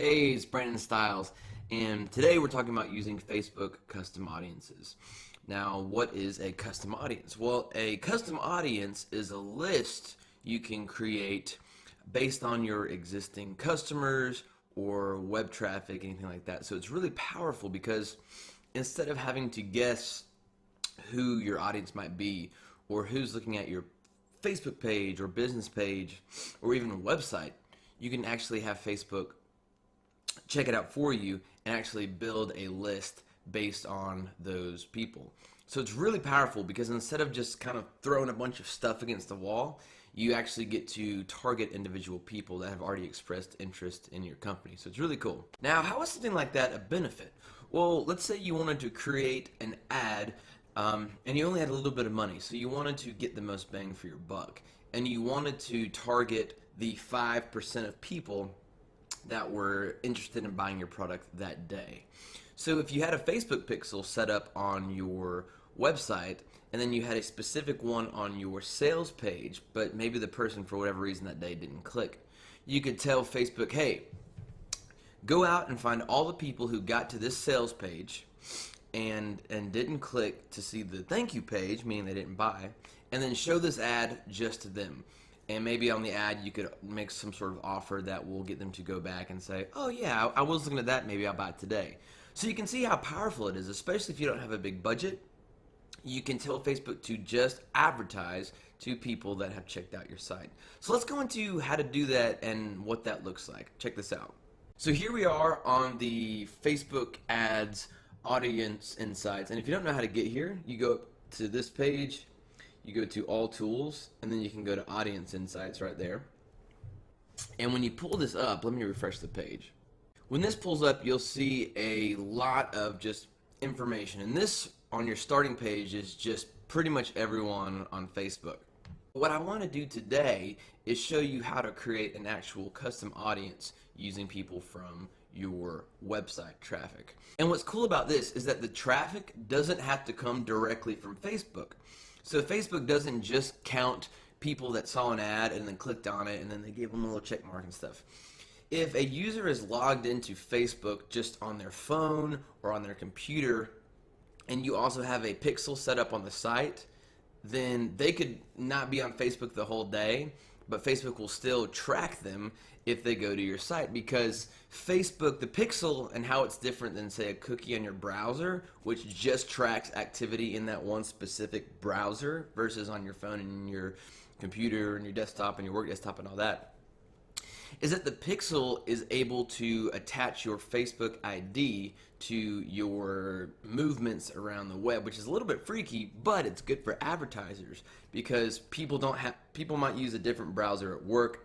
Hey, it's Brandon Stiles, and today we're talking about using Facebook custom audiences. Now, what is a custom audience? Well, a custom audience is a list you can create based on your existing customers or web traffic, anything like that. So it's really powerful because instead of having to guess who your audience might be or who's looking at your Facebook page or business page or even a website, you can actually have Facebook check it out for you and actually build a list based on those people. So it's really powerful because instead of just kind of throwing a bunch of stuff against the wall, you actually get to target individual people that have already expressed interest in your company. So it's really cool. Now, how is something like that a benefit? Well, let's say you wanted to create an ad and you only had a little bit of money, so you wanted to get the most bang for your buck, and you wanted to target the 5% of people that were interested in buying your product that day. So if you had a Facebook pixel set up on your website and then you had a specific one on your sales page, but maybe the person for whatever reason that day didn't click, you could tell Facebook, hey, go out and find all the people who got to this sales page and didn't click to see the thank you page, meaning they didn't buy, and then show this ad just to them. And maybe on the ad you could make some sort of offer that will get them to go back and say, oh yeah, I was looking at that, maybe I'll buy it today. So you can see how powerful it is, especially if you don't have a big budget. You can tell Facebook to just advertise to people that have checked out your site. So let's go into how to do that and what that looks like. Check this out. So here we are on the Facebook ads audience insights, and if you don't know how to get here, you go to this page, you go to all tools, and then you can go to audience insights right there. And when you pull this up, let me refresh the page. When this pulls up, you'll see a lot of just information, and this on your starting page is just pretty much everyone on Facebook. What I want to do today is show you how to create an actual custom audience using people from your website traffic. And what's cool about this is that the traffic doesn't have to come directly from Facebook. So Facebook doesn't just count people that saw an ad and then clicked on it and then they gave them a little check mark and stuff. If a user is logged into Facebook just on their phone or on their computer, and you also have a pixel set up on the site, then they could not be on Facebook the whole day, but Facebook will still track them if they go to your site, because Facebook, the pixel, and how it's different than, say, a cookie on your browser, which just tracks activity in that one specific browser, versus on your phone and your computer and your desktop and your work desktop and all that, is that the pixel is able to attach your Facebook ID to your movements around the web, which is a little bit freaky, but it's good for advertisers because people might use a different browser at work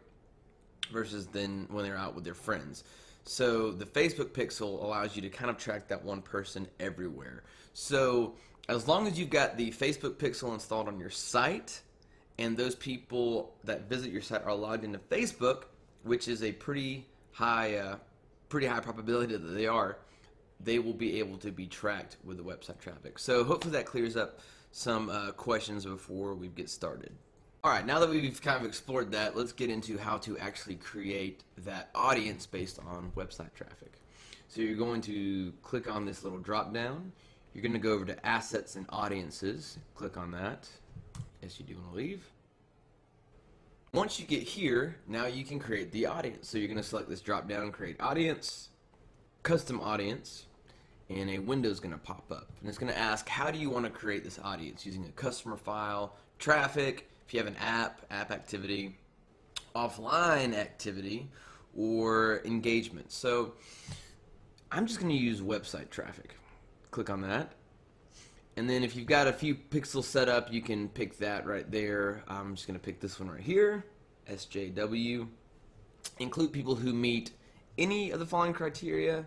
versus then when they're out with their friends. So the Facebook pixel allows you to kind of track that one person everywhere. So as long as you've got the Facebook pixel installed on your site and those people that visit your site are logged into Facebook, which is a pretty high probability that they will be able to be tracked with the website traffic. So hopefully that clears up some questions before we get started. All right, now that we've kind of explored that, let's get into how to actually create that audience based on website traffic. So you're going to click on this little drop down. You're going to go over to Assets and Audiences. Click on that. Yes, you do want to leave. Once you get here, now you can create the audience. So you're going to select this drop down, create audience, custom audience, and a window is going to pop up. And it's going to ask, how do you want to create this audience? Using a customer file, traffic, if you have an app activity, offline activity, or engagement. So I'm just going to use website traffic. Click on that. And then if you've got a few pixels set up, you can pick that right there. I'm just going to pick this one right here, SJW. Include people who meet any of the following criteria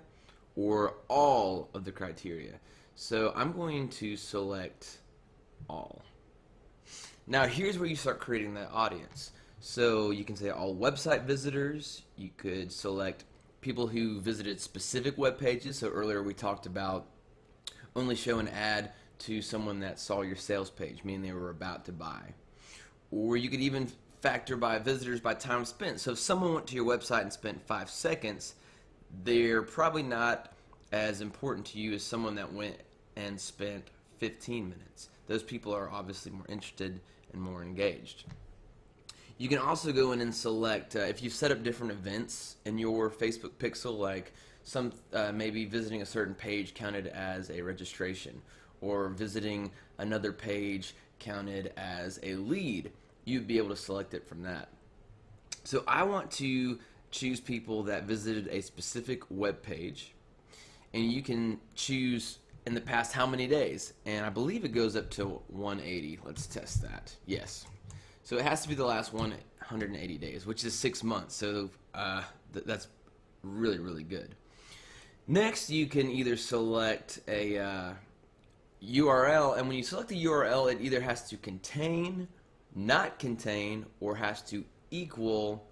or all of the criteria. So I'm going to select all. Now here's where you start creating that audience. So you can say all website visitors. You could select people who visited specific web pages. So earlier we talked about only show an ad to someone that saw your sales page, meaning they were about to buy. Or you could even factor by visitors by time spent. So if someone went to your website and spent 5 seconds, they're probably not as important to you as someone that went and spent 15 minutes. Those people are obviously more interested and more engaged. You can also go in and select, if you've set up different events in your Facebook pixel, like maybe visiting a certain page counted as a registration, or visiting another page counted as a lead, you'd be able to select it from that. So I want to choose people that visited a specific web page, and you can choose in the past how many days, and I believe it goes up to 180. Let's test that. Yes. So it has to be the last 180 days, which is 6 months. So that's really, really good. Next, you can either select a URL, and when you select a URL, it either has to contain, not contain, or has to equal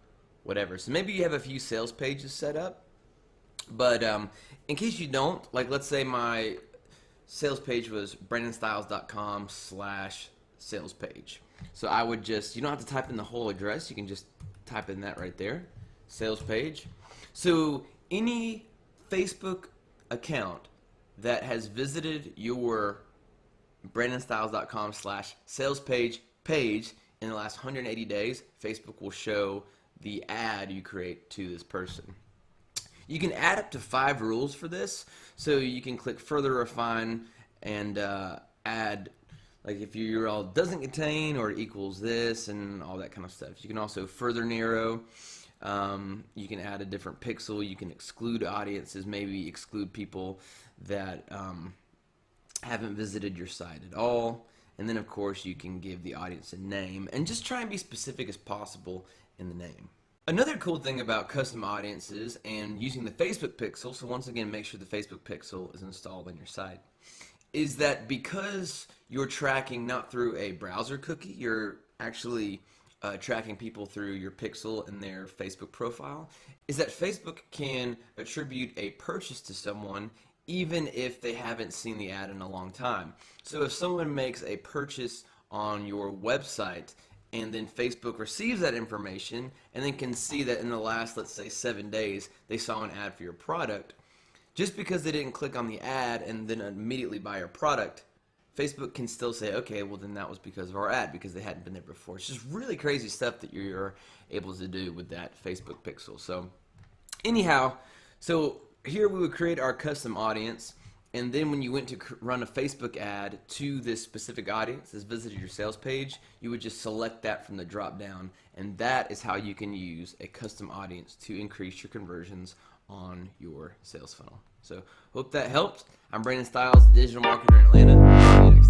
whatever. So maybe you have a few sales pages set up, but in case you don't, like let's say my sales page was brandonstyles.com/sales page. So I would just, you don't have to type in the whole address, you can just type in that right there, sales page. So any Facebook account that has visited your brandonstyles.com/sales page in the last 180 days, Facebook will show the ad you create to this person. You can add up to 5 rules for this, so you can click further refine and add, like if your URL doesn't contain or equals this and all that kind of stuff. You can also further narrow. You can add a different pixel. You can exclude audiences, maybe exclude people that haven't visited your site at all. And then of course you can give the audience a name and just try and be specific as possible in the name. Another cool thing about custom audiences and using the Facebook pixel, so once again make sure the Facebook pixel is installed on your site, is that because you're tracking not through a browser cookie, you're actually tracking people through your pixel and their Facebook profile, is that Facebook can attribute a purchase to someone even if they haven't seen the ad in a long time. So if someone makes a purchase on your website and then Facebook receives that information and then can see that in the last, let's say, 7 days, they saw an ad for your product, just because they didn't click on the ad and then immediately buy your product, Facebook can still say, okay, well then that was because of our ad, because they hadn't been there before. It's just really crazy stuff that you're able to do with that Facebook pixel. So anyhow, so here we would create our custom audience, and then when you went to run a Facebook ad to this specific audience that's visited your sales page, you would just select that from the drop down, and that is how you can use a custom audience to increase your conversions on your sales funnel. So hope that helped. I'm Brandon Styles, digital marketer in Atlanta.